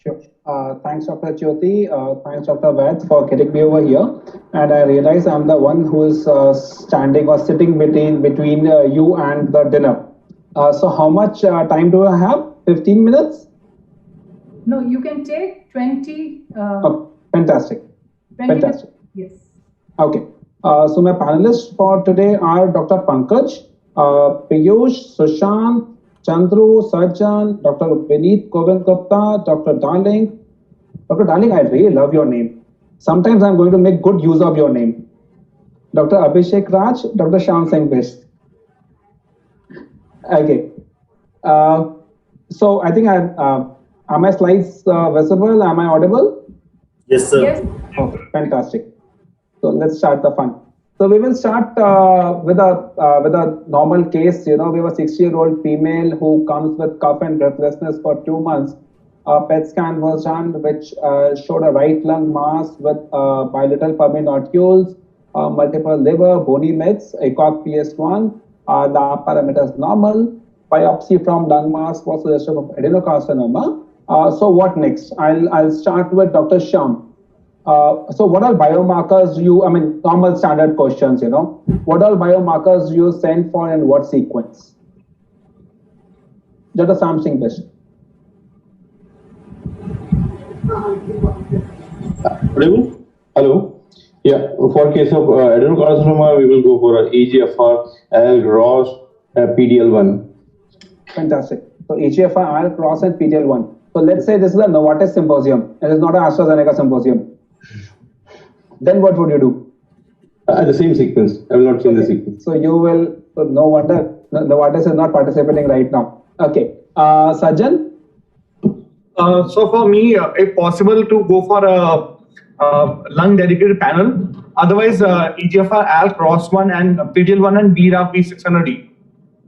Sure. Thanks, Dr. Jyoti. Thanks, Dr. Vaid, for getting me over here. And I realize I'm the one who is standing or sitting between you and the dinner. So, how much time do I have? 15 minutes? No, you can take 20. Oh, fantastic. 20 Fantastic. Yes. Okay. So, my panelists for today are Dr. Pankaj, Piyush, Sushant, Chandru, Sajjan, Dr. Vineet Govind Gupta, Dr. Darling. Dr. Darling, I really love your name. Sometimes I'm going to make good use of your name. Dr. Abhishek Raj, Dr. Shyam Singh Bish. Okay. So I think are my slides visible? Am I audible? Yes, sir. Yes. Okay, fantastic. So let's start the fun. So we will start with a normal case. You know, we have a 60-year-old female who comes with cough and breathlessness for 2 months. A PET scan was done, which showed a right lung mass with bilateral pulmonary nodules, multiple liver, bony mets, ECOG PS1, lab parameters normal. Biopsy from lung mass was suggestive of adenocarcinoma. So what next? I'll start with Dr. Shyam. So what all biomarkers normal standard questions, you know, what all biomarkers do you send for and what sequence? Dr. Shyam Singh Bish. Audible? Hello. Yeah. For case of adenocarcinoma, we will go for EGFR, ALK, ROS, PDL1. Fantastic. So EGFR, ALK, ROS, and PDL1. So let's say this is a Novartis symposium. It is not an AstraZeneca symposium. Then what would you do? The same sequence. I will not change the sequence. So you will. So no wonder Novartis is not participating right now. Okay. Sajjan. So for me, if possible, to go for a lung dedicated panel. Otherwise, EGFR, ALK, ROS1, and PDL1 and BRAF V600E.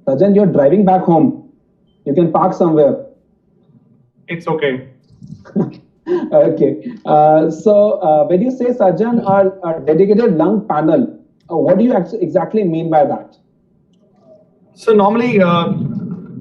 Sajjan, you're driving back home. You can park somewhere. It's okay. Okay. So when you say, Sajjan, a dedicated lung panel, what do you exactly mean by that? So normally,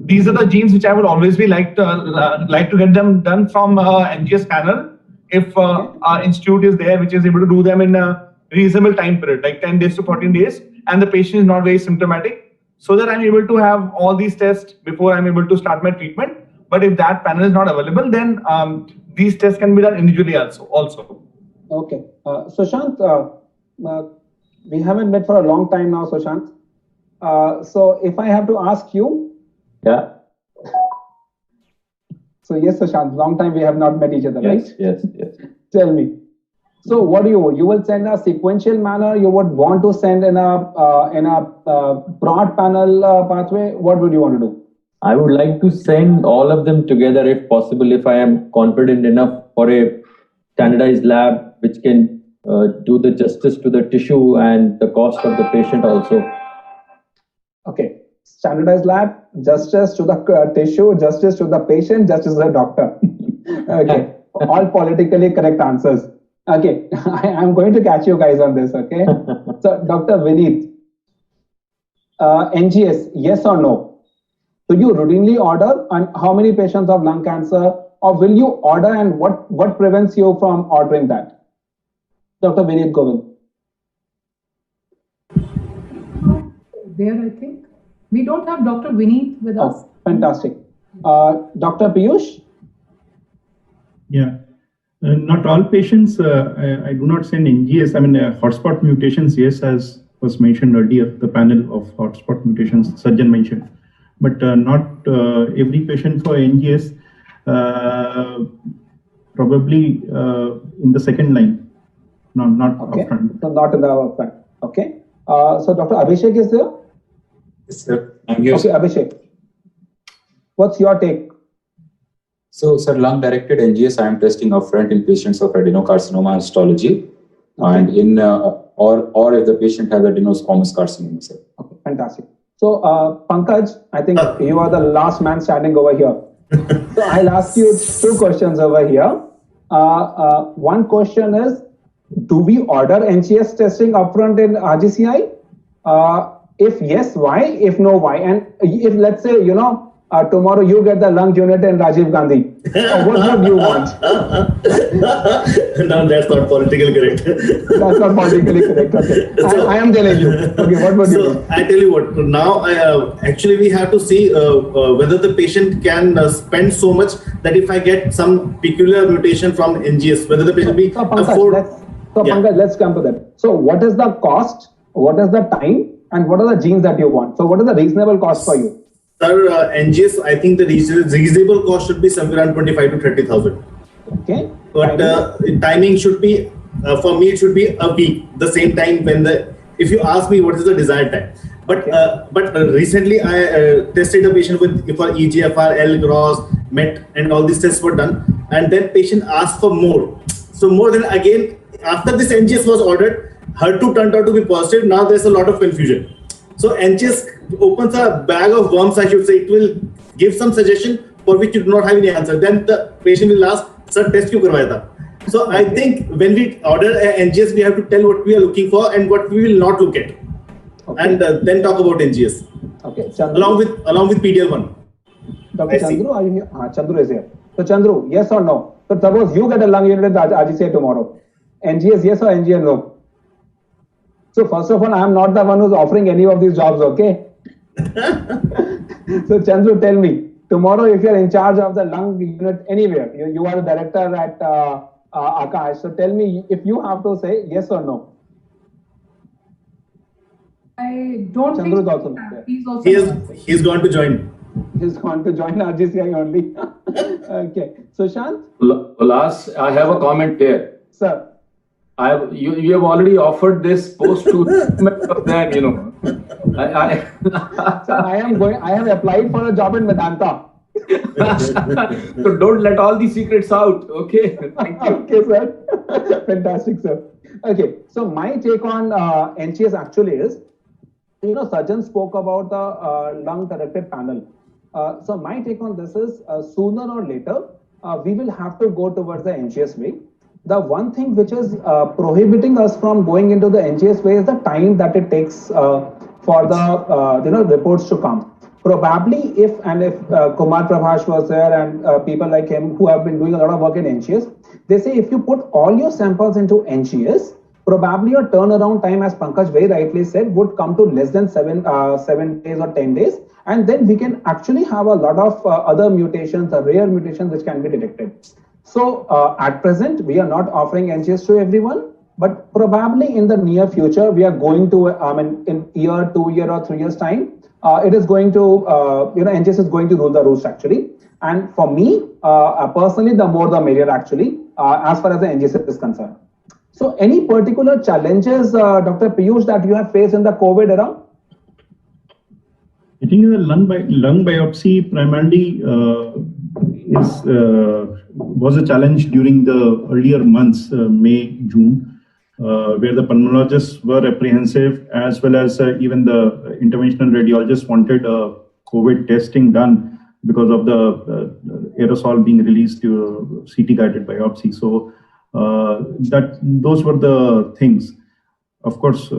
these are the genes which I would always be like to get them done from NGS panel. If our institute is there, which is able to do them in a reasonable time period, like 10 days to 14 days, and the patient is not very symptomatic, so that I'm able to have all these tests before I'm able to start my treatment. But if that panel is not available, then these tests can be done individually also. Okay. Sushant, we haven't met for a long time now, Sushant. So if I have to ask you. Yeah. So yes, Sushant, long time we have not met each other, Yes, right? yes. Tell me. So what do you will send a sequential manner? You would want to send in a broad panel pathway? What would you want to do? I would like to send all of them together if possible, if I am confident enough for a standardized lab which can do the justice to the tissue and the cost of the patient also. Okay. Standardized lab, justice to the tissue, justice to the patient, justice to the doctor. Okay. All politically correct answers. Okay. I'm going to catch you guys on this. Okay. So, Dr. Vineet, NGS, yes or no? Do you routinely order, and how many patients of lung cancer, or will you order, and what prevents you from ordering that? Dr. Vineet Govind. There, I think. We don't have Dr. Vineet with us. Fantastic. Dr. Piyush? Yeah. Not all patients, I do not send NGS. Hotspot mutations, yes, as was mentioned earlier, the panel of hotspot mutations Sajjan mentioned. But not every patient for NGS, probably in the second line, not okay. upfront. So not in the upfront. Okay. So Dr. Abhishek is there? Yes, sir. I'm here. Okay, Abhishek. What's your take? So, sir, lung-directed NGS I am testing upfront in patients of adenocarcinoma histology, and in or if the patient has adenosquamous carcinoma, sir. Okay, fantastic. So, Pankaj, I think you are the last man standing over here. So I'll ask you two questions over here. One question is, do we order NGS testing upfront in RGCI? If yes, why? If no, why? And if, let's say, tomorrow you get the lung unit in Rajiv Gandhi. What would you want? No, that's not politically correct. That's not politically correct. Okay. So- I am telling you. Okay, what would you So do? I tell you what. Now, actually, we have to see whether the patient can spend so much that if I get some peculiar mutation from NGS, whether the patient be So Pankaj, afford. Yeah. Pankaj, let's come to that. So what is the cost? What is the time? And what are the genes that you want? So what is the reasonable cost for you? Sir, NGS, I think the reasonable cost should be somewhere around 25 to 30,000. Okay. But timing should be, for me, it should be a week, the same time when if you ask me what is the desired time. But recently I tested a patient for EGFR, L, Gross, MET, and all these tests were done. And then patient asked for more. So more than again, after this NGS was ordered, HER2 turned out to be positive. Now there's a lot of confusion. So NGS opens a bag of worms, I should say. It will give some suggestion for which you do not have any answer. Then the patient will ask, sir, test kyun karwaya tha? So I think when we order an NGS, we have to tell what we are looking for and what we will not look at. Okay. And then talk about NGS. Okay. Chandru, Along with PDL1. Dr. I see. Chandru, are you here? Chandru is here. So Chandru, yes or no? So suppose you get a lung unit at RGCA tomorrow. NGS yes or NGS no? So first of all, I am not the one who's offering any of these jobs, okay? So Chandru, tell me, tomorrow if you're in charge of the lung unit anywhere, you are the director at Akash, so tell me if you have to say yes or no. I don't Chandru is think also not there. he's also He's going to join. He's going to join RGCI only. Okay. So Shant, Last, I have a comment here. sir. You have already offered this post to of them, you know. Sir, I have applied for a job in Vedanta. So don't let all the secrets out, okay? Thank you. Okay, sir. Fantastic, sir. Okay, so my take on NGS actually is, Sajjan spoke about the lung-directed panel. So my take on this is, sooner or later, we will have to go towards the NGS way. The one thing which is prohibiting us from going into the NGS way is the time that it takes for the reports to come. Probably if Kumar Prabhash was there and people like him who have been doing a lot of work in NGS, they say if you put all your samples into NGS, probably your turnaround time, as Pankaj very rightly said, would come to less than 7 days or 10 days. And then we can actually have a lot of other mutations, rare mutations which can be detected. So at present, we are not offering NGS to everyone, but probably in the near future, we are going to, in year, 2 year or 3 years time, it is going to, NGS is going to rule the roost actually. And for me, personally, the more the merrier actually, as far as the NGS is concerned. So any particular challenges, Dr. Piyush, that you have faced in the COVID era? I think the lung biopsy primarily was a challenge during the earlier months, May, June, where the pulmonologists were apprehensive, as well as even the interventional radiologists wanted COVID testing done because of the aerosol being released to CT-guided biopsy. So those were the things. Of course,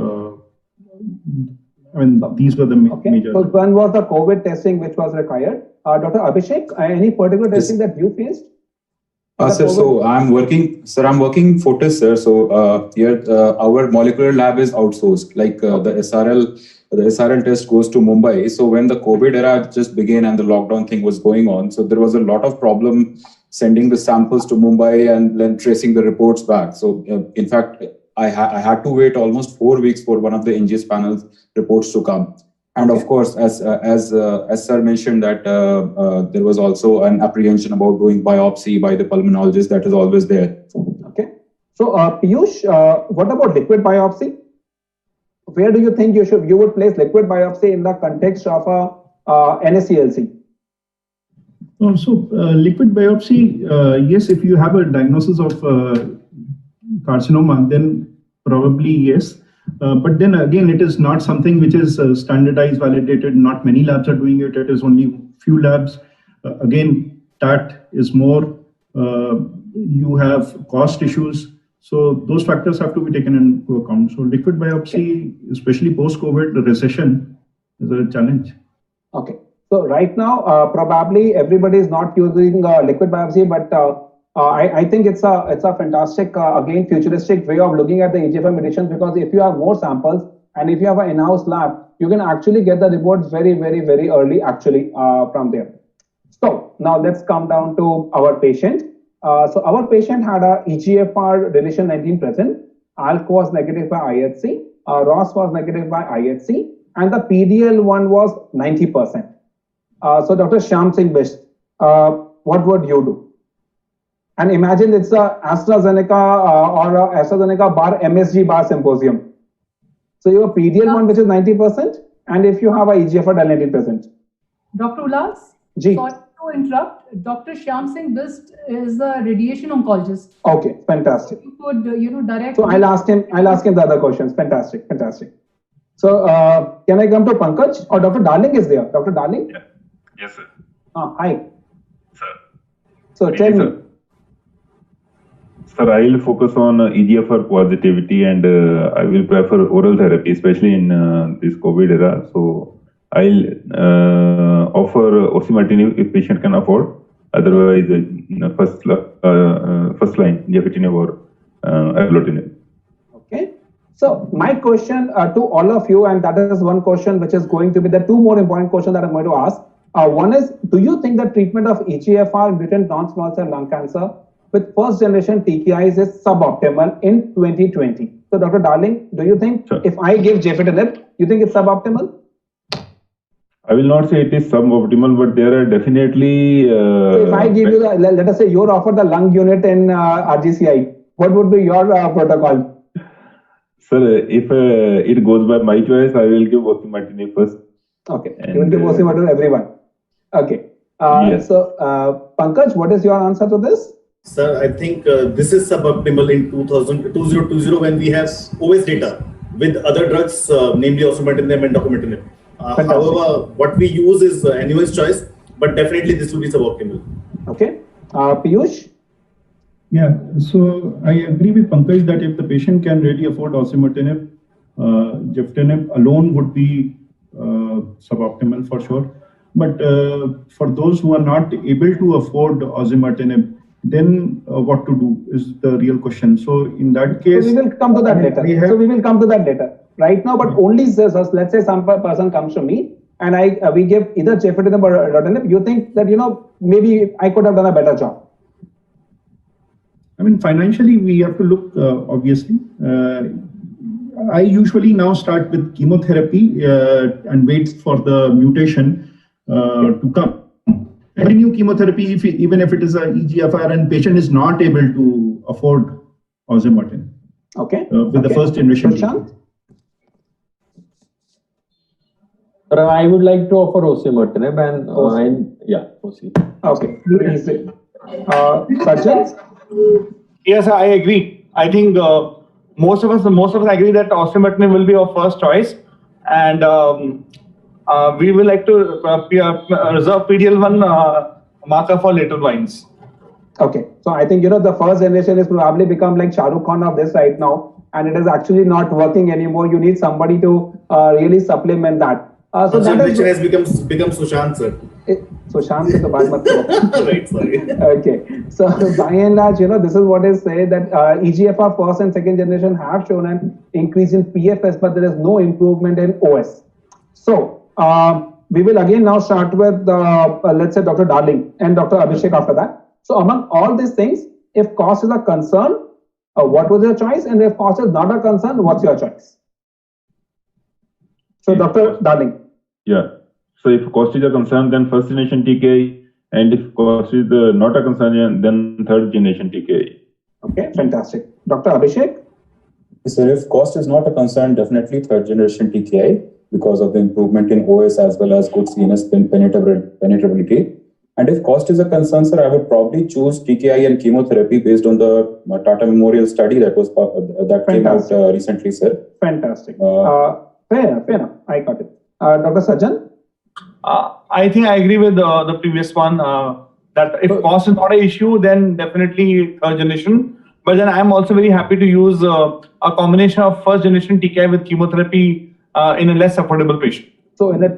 these were the major. So when was the COVID testing which was required? Dr. Abhishek, any particular testing that you faced? Sir, so I'm working Fortis, sir. So here our molecular lab is outsourced. Like the SRL test goes to Mumbai. So when the COVID era just began and the lockdown thing was going on, so there was a lot of problem sending the samples to Mumbai and then tracing the reports back. So in fact, I had to wait almost 4 weeks for one of the NGS panels reports to come. And of course, as sir mentioned, that there was also an apprehension about doing biopsy by the pulmonologist. That is always there. Okay. So Piyush, what about liquid biopsy? Where do you think you would place liquid biopsy in the context of a NSCLC? So liquid biopsy, yes, if you have a diagnosis of carcinoma, then probably yes. But then again, it is not something which is standardized, validated. Not many labs are doing it. It is only few labs. Again, TAT is more. You have cost issues. So those factors have to be taken into account. So liquid biopsy, especially post-COVID, the recession is a challenge. Okay. So right now, probably everybody is not using liquid biopsy, but I think it's a fantastic, again, futuristic way of looking at the EGFR mutations, because if you have more samples and if you have an in-house lab, you can actually get the reports very, very, very early actually from there. So now let's come down to our patient. So our patient had a EGFR deletion 19 present, ALK was negative by IHC, ROS was negative by IHC, and the PDL1 was 90%. So Dr. Shyam Singh Bisht, what would you do? And imagine it's a AstraZeneca or a AstraZeneca bar MSG bar symposium. So you have PDL1 which is 90%, and if you have a EGFR del 19%. Dr. Ulas, Ji. sorry to interrupt. Dr. Shyam Singh Bisht is a radiation oncologist. Okay, fantastic. You could, direct. So I'll ask him the other questions. Fantastic. So can I come to Pankaj, or Dr. Darling is there? Dr. Darling? Yeah. Yes, sir. Hi. Sir. So tell me. Sir, I will focus on EGFR positivity, and I will prefer oral therapy, especially in this COVID era. So I'll offer osimertinib if patient can afford. Otherwise, first line gefitinib or erlotinib. Okay. So my question to all of you, and that is one question which is going to be the two more important questions that I'm going to ask. One is, do you think the treatment of EGFR mutant non-small cell lung cancer with first generation TKIs is suboptimal in 2020? So Dr. Darling, do you think if I give gefitinib, you think it's suboptimal? I will not say it is suboptimal, but there are definitely. So if I give you let us say you're offered the lung unit in RGCI, what would be your protocol? Sir, if it goes by my choice, I will give osimertinib first. Okay, you will give osimertinib to everyone. Okay. Yes. So Pankaj, what is your answer to this? Sir, I think this is suboptimal in 2020 when we have OS data with other drugs, namely osimertinib and docomertinib. However, what we use is anyone's choice, but definitely this will be suboptimal. Okay. Piyush? Yeah, so I agree with Pankaj that if the patient can really afford osimertinib, gefitinib alone would be suboptimal for sure. But for those who are not able to afford osimertinib, then what to do is the real question. So in that case, so we will come to that later. So we will come to that later. Right now, but only let's say some person comes to me and we give either gefitinib or erlotinib. You think that maybe I could have done a better job? I mean, financially, we have to look, obviously. I usually now start with chemotherapy and wait for the mutation to come. Every new chemotherapy, even if it is a EGFR and patient is not able to afford osimertinib. Okay. With the first generation. I would like to offer osimertinib and proceed. Okay. Sajjan? Yes, I agree. I think most of us agree that osimertinib will be our first choice, and we will like to reserve PDL1 marker for later lines. Okay, so I think the first generation is probably become like Shah Rukh Khan of this right now, and it is actually not working anymore. You need somebody to really supplement that. So that has become Sushant, sir. Sushant is the bad mat. Right, sorry. Okay, so by and large, this is what is said that EGFR first and second generation have shown an increase in PFS, but there is no improvement in OS. So we will again now start with let's say Dr. Darling and Dr. Abhishek after that. So among all these things, if cost is a concern, what was your choice? And if cost is not a concern, what's your choice? So Dr. Darling. Yeah. So if cost is a concern, then first generation TKI, and if cost is not a concern, then third generation TKI. Okay, fantastic. Dr. Abhishek? So if cost is not a concern, definitely third generation TKI because of the improvement in OS as well as good CNS penetrability. And if cost is a concern, sir, I would probably choose TKI and chemotherapy based on the Tata Memorial study that was came out recently, sir. Fantastic. Fair enough. I got it. Dr. Sajjan? I think I agree with the previous one that if cost is not an issue, then definitely third generation. But then I am also very happy to use a combination of first generation TKI with chemotherapy in a less affordable patient. So in the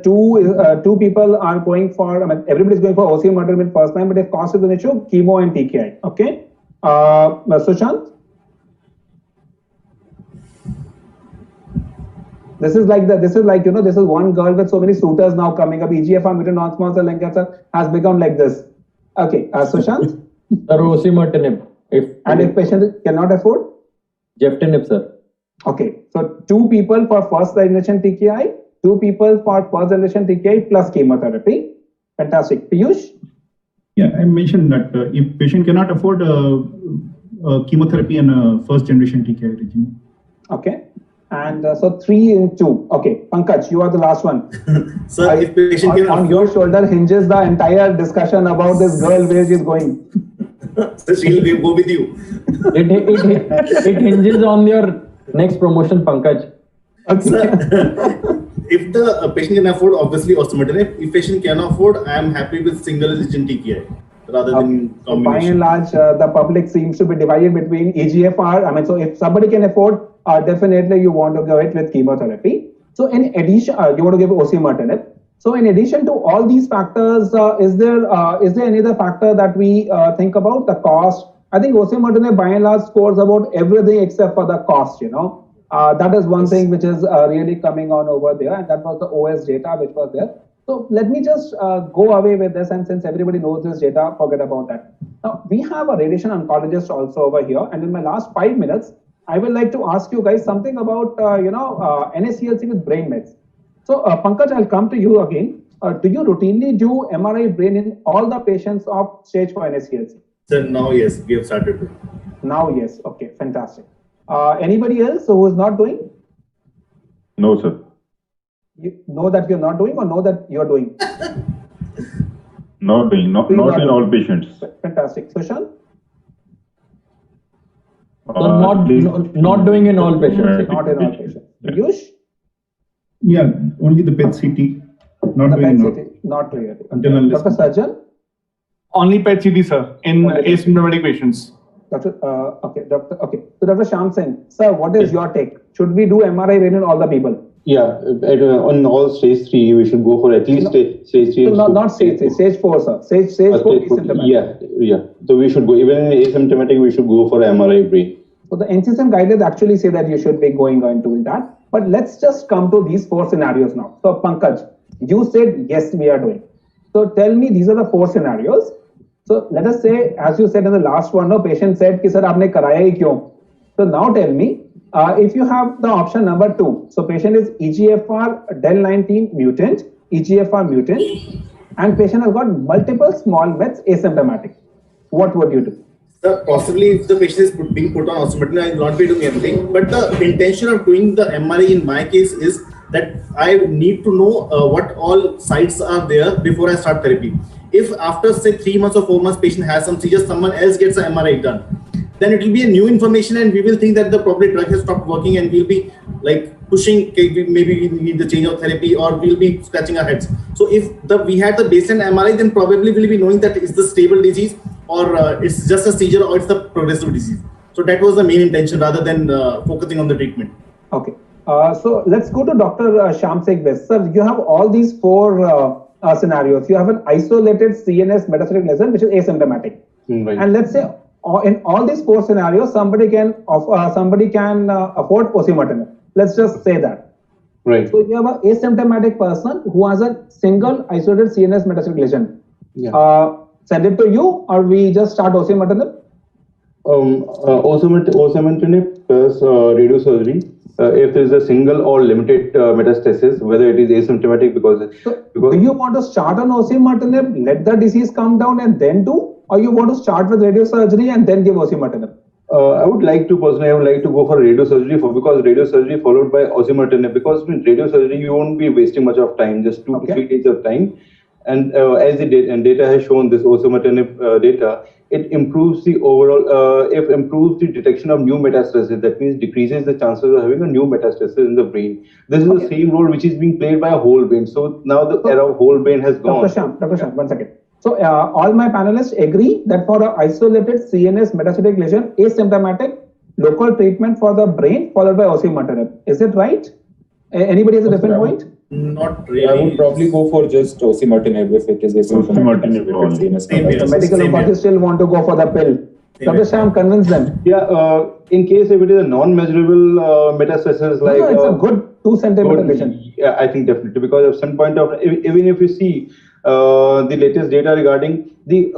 two people are going for, I mean, everybody's going for osimertinib first line, but if cost is an issue, chemo and TKI. Okay. Sushant? This is like this is one girl with so many suitors now coming up. EGFR mutant non-small cell lung cancer has become like this. Okay, Sushant? Sir, osimertinib. If patient cannot afford? Geftinib, sir. Okay, so 2 people for first generation TKI, 2 people for first generation TKI plus chemotherapy. Fantastic. Piyush? Yeah, I mentioned that if patient cannot afford chemotherapy and first generation TKI regimen. Okay. And so 3 in 2. Okay, Pankaj, you are the last one. So if patient can on your shoulder hinges the entire discussion about this girl where she is going. So she'll go with you. It hinges on your next promotion, Pankaj. Okay. If the patient can afford, obviously osimertinib. If patient cannot afford, I am happy with single agent TKI rather than combination. So by and large, the public seems to be divided between EGFR. I mean, so if somebody can afford, definitely you want to go ahead with chemotherapy. So in addition, you want to give osimertinib. So in addition to all these factors, is there any other factor that we think about? The cost. I think osimertinib by and large scores about everything except for the cost. That is one thing which is really coming on over there, and that was the OS data which was there. So let me just go away with this, and since everybody knows this data, forget about that. Now we have a radiation oncologist also over here, and in my last 5 minutes, I would like to ask you guys something about NSCLC with brain mets. So Pankaj, I'll come to you again. Do you routinely do MRI brain in all the patients of stage 4 NSCLC? So now yes, we have started to. Now yes, okay, fantastic. Anybody else who is not doing? No, sir. You know that you're not doing, or know that you're doing? Not doing, not in all patients. Fantastic. Sushant? Not doing in all patients. Not in all patients. Piyush? Yeah, only the PET-CT. Not the doing PET-CT, not really. Dr. Sajjan? Only PET-CT, sir, in asymptomatic patients. So Dr. Shyam Singh, sir, what is your take? Should we do MRI brain in all the people? Yeah, on all stage 3, we should go for at least stage 3. So not stage 3, stage 4, sir. Stage 4 asymptomatic. Yeah. So we should go, even in asymptomatic, we should go for MRI brain. So the NCCN guidelines actually say that you should be going on doing that. But let's just come to these 4 scenarios now. So Pankaj, you said yes, we are doing. So tell me, these are the 4 scenarios. So let us say, as you said in the last one, no patient said, "Ki sir, aapne karaya hi kyun?" So now tell me, if you have the option number 2, so patient is EGFR del19 mutant, EGFR mutant, and patient has got multiple small mets asymptomatic. What would you do? Possibly, if the patient is being put on osimertinib, I will not be doing anything. But the intention of doing the MRI in my case is that I need to know what all sites are there before I start therapy. If after say 3 months or 4 months patient has some seizures, someone else gets an MRI done, then it will be a new information, and we will think that the probably drug has stopped working, and we'll be like pushing, maybe we need the change of therapy, or we'll be scratching our heads. So if we had the baseline MRI, then probably we'll be knowing that it's the stable disease, or it's just a seizure, or it's the progressive disease. So that was the main intention, rather than focusing on the treatment. Okay. So let's go to Dr. Shyam Singh. Sir, you have all these 4 scenarios. You have an isolated CNS metastatic lesion, which is asymptomatic. Right. And let's say in all these 4 scenarios, somebody can afford osimertinib. Let's just say that. Right. So you have an asymptomatic person who has a single isolated CNS metastatic lesion. Yeah. Send it to you, or we just start osimertinib? Osimertinib plus radiosurgery. If there is a single or limited metastasis, whether it is asymptomatic because do you want to start on osimertinib, let the disease come down and then do, or you want to start with radiosurgery and then give osimertinib? I would like to go for radiosurgery because radiosurgery followed by osimertinib, because with radiosurgery you won't be wasting much of time, just 2 to 3 days of time. And as the data has shown, this osimertinib data, it improves the overall, improves the detection of new metastasis. That means decreases the chances of having a new metastasis in the brain. This is the same role which is being played by a whole brain. So now the era of whole brain has gone. Dr. Shyam, 1 second. So all my panelists agree that for an isolated CNS metastatic lesion, asymptomatic, local treatment for the brain followed by osimertinib. Is it right? Anybody has a different point? Not really. I would probably go for just osimertinib if it is Osimertinib only. The medical oncologists still want to go for the pill. Dr. Shyam, convince them. Yeah, in case if it is a non-measurable metastasis like... No, it's a good 2 centimeter lesion. Yeah, I think definitely, because at some point of, even if you see the latest data regarding the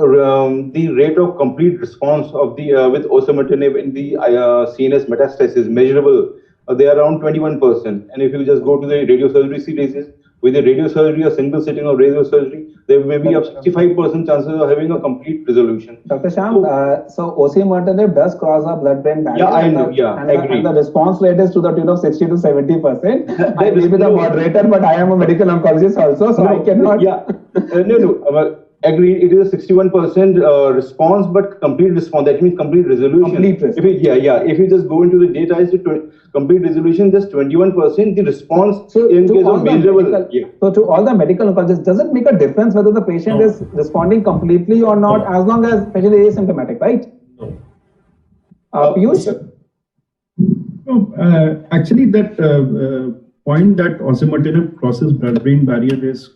rate of complete response of the with osimertinib in the CNS metastasis measurable, they are around 21%. And if you just go to the radiosurgery series, with the radiosurgery, a single sitting of radiosurgery, there may be up 65% chances of having a complete resolution. Dr. Shyam, so osimertinib does cross a blood-brain barrier. Yeah, I know. Yeah, I agree. And the response rate is to the tune of 60 to 70%. I may be the moderator, but I am a medical oncologist also, so I cannot. Yeah, agree. It is a 61% response, but complete response. That means complete resolution. Complete response. If you just go into the data, it's complete resolution, just 21%. The response so in case of measurable. So to all the medical oncologists, does it make a difference whether the patient is responding completely or not, as long as patient is asymptomatic, right? Piyush? Actually, that point that osimertinib crosses blood-brain barrier is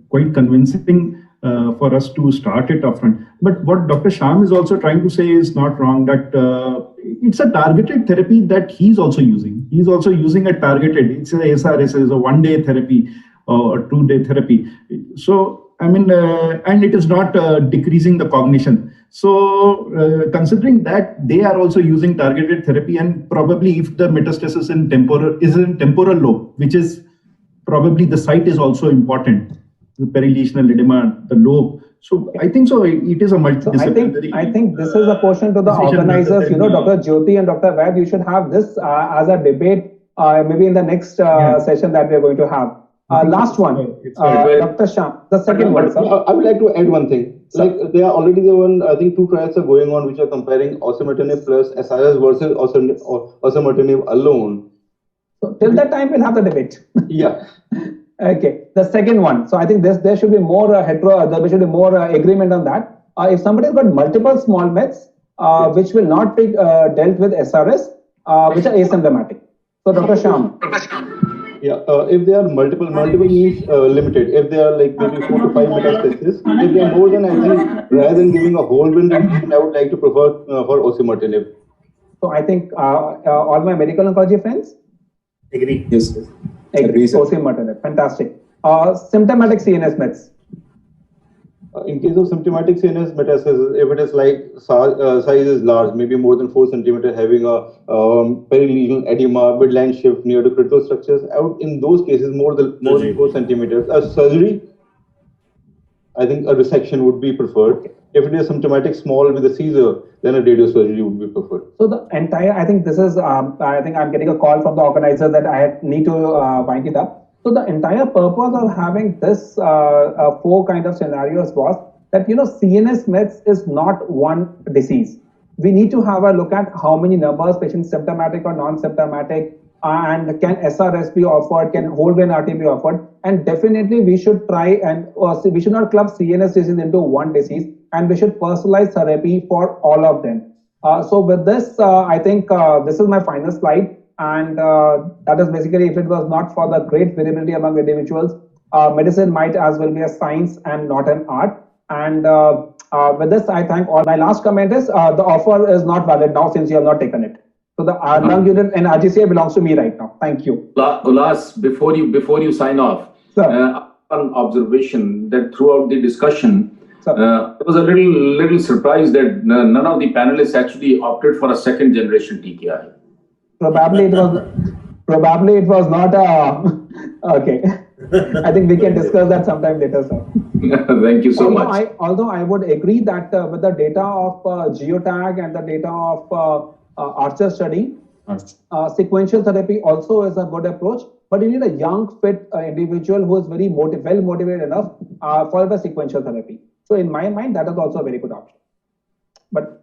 quite convincing for us to start it upfront. But what Dr. Shyam is also trying to say is not wrong, that it's a targeted therapy that he's also using. He's also using a targeted, it's a SRS, is a 1-day therapy or 2-day therapy. So, I mean, and it is not decreasing the cognition. So, considering that they are also using targeted therapy, and probably if the metastasis is in temporal lobe, which is probably the site is also important, the perilesional edema, the lobe. So I think so. It is a multidisciplinary. So I think this is a question to the organizers. Dr. Jyoti and Dr. Vaid, you should have this as a debate, maybe in the next session that we are going to have. Last one, Dr. Shyam, the second one. Sir. I would like to add one thing. Like there are already I think 2 trials are going on which are comparing osimertinib plus SRS versus osimertinib alone. So till that time, we'll have the debate. Yeah. Okay. The second one. So I think there should be more there should be more agreement on that. If somebody has got multiple small mets, which will not be dealt with SRS, which are asymptomatic. So Dr. Shyam. Yeah. If they are multiple means limited. If they are like maybe 4 to 5 metastases, if they are more than, I think, rather than giving a whole wind, I would like to prefer for osimertinib. So I think all my medical oncology friends. Agree. Yes. Agree. Osimertinib. Fantastic. Symptomatic CNS mets. In case of symptomatic CNS metastasis, if it is like size is large, maybe more than 4 centimeters, having a perilesional edema, midline shift near the critical structures, in those cases more than 4 centimeters, surgery, I think a resection would be preferred. If it is symptomatic small with a seizure, then a radiosurgery would be preferred. So the entire, I think this is, I think I'm getting a call from the organizer that I need to wind it up. So the entire purpose of having this 4 kind of scenarios was that, CNS mets is not one disease. We need to have a look at how many numbers, patients symptomatic or non-symptomatic, and can SRS be offered, can whole brain RT be offered, and definitely we should try and we should not club CNS disease into one disease, and we should personalize therapy for all of them. So with this, I think this is my final slide, and that is basically, if it was not for the great variability among individuals, medicine might as well be a science and not an art. And with this, I thank all. My last comment is the offer is not valid now since you have not taken it. So the lung unit and RGCI belongs to me right now. Thank you. Ulas, before you sign off, one observation that throughout the discussion, I was a little surprised that none of the panelists actually opted for a second generation TKI. Probably it was not okay. I think we can discuss that sometime later, sir. Thank you so much. Although I would agree that with the data of Geotag and the data of Archer study, sequential therapy also is a good approach, but you need a young, fit individual who is very well motivated enough for the sequential therapy. So in my mind, that is also a very good option. But